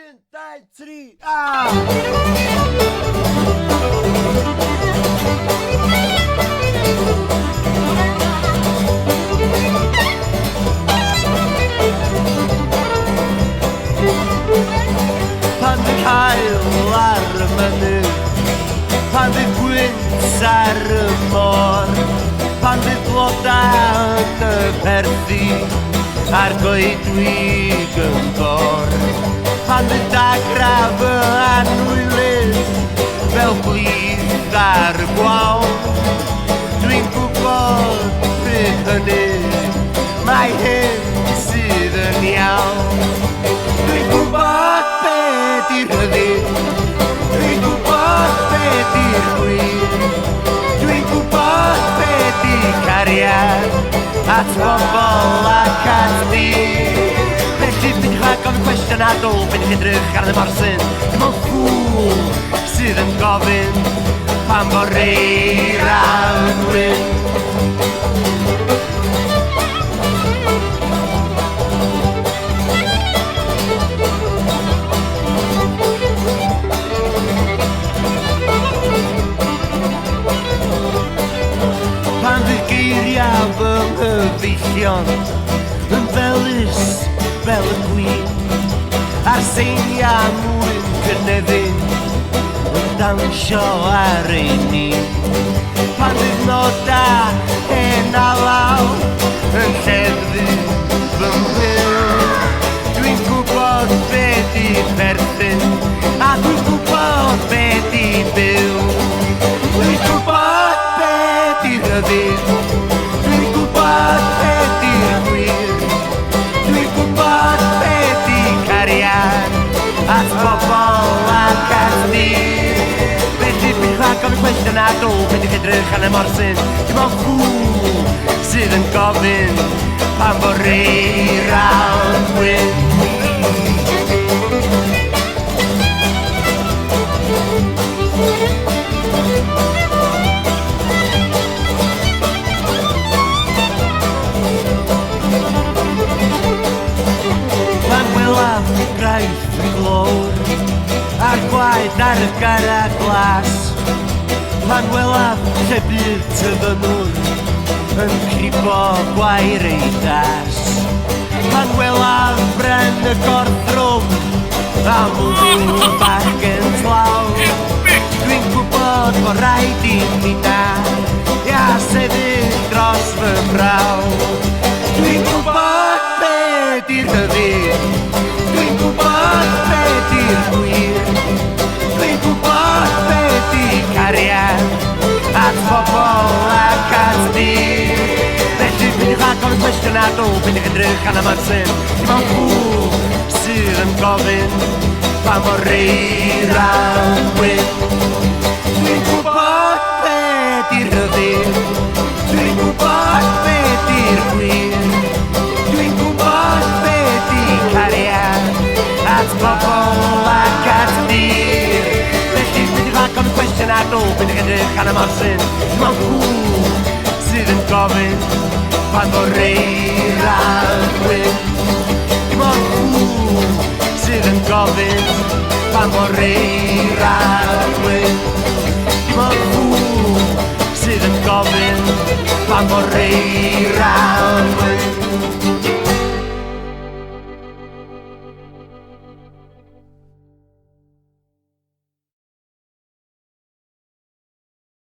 1, 2, 3, Pan y cael ar y mynydd, pan y gwynt ar y môr, pan y blodau yn y perthi, a'r goedwig yn gor. Pan y dagraf y anwylydd, fel blith ar y gwawl, dwi'n gwybod pryd hynny, mae hyn sydd yn iawn. Dwi'n gwybod be' di'r rhyddid, dwi'n gwybod be' di'r gwir, dwi'n gwybod be' di cariad at bobl ac at di. Felly peidiwch rhag gofyn cwestiwn adl, peidiwch edrych ar y morsyn. Dim ond ffwl sydd yn gofyn pan bo reira yn wyn. Pan fydd geiriau fy nghyfeillion yn felys fel y gwyn, a'r seiniau mwyn cynefin yn dawnsio ar ein ni. Pan fydd nodau hen a law yn lleddfu fy mhyl, dwi'n gwybod be' di perthyn, a dwi'n gwybod be' di byw. Dwi'n gwybod be' di rhyddid, dwi'n gwybod be' di'r gwir, dwi'n gwybod be' di cariad at bobl ac at ni. Felly peidiwch rhag gofyn cwestiwn adl, peidiwch edrych ar y morsyn. Dim ond ffwl sydd yn gofyn pan bo reira yn wyn. Graith y glowr, a'r gwaed ar y gara glas. Pan welaf lle bydd tyfynwr yn cribo gwair ei das. Pan welaf bren y gorthrwm a mwddw bach yn tlaw. Dwi'n gwybod bod rhaid i mi na, ia sefyll dros fy braw. Dwi'n gwybod be' di'r hyddid, dwi'n gwybod be' di'r gwir, dwi'n gwybod be' di cariad at bobl ac at di. Felly peidiwch rhag gofyn cwestiwn adl, peidiwch edrych ar y morsyn. Dim ond ffwl sydd yn gofyn pan bo reira yn wyn. Dwi'n gwybod be' di'r rhyddid, dwi'n gwybod be' di'r gwir, dwi'n gwybod be' di cariad at bobl ac at di. Felly peidiwch rhag gofyn cwestiwn adl, peidiwch edrych ar y morsyn. Dim ond ffwl sydd yn gofyn pan bo reira yn wyn. Dim ond ffwl sydd yn gofyn pan bo reira yn wyn. Dim ond ffwl sydd yn gofyn pan bo reira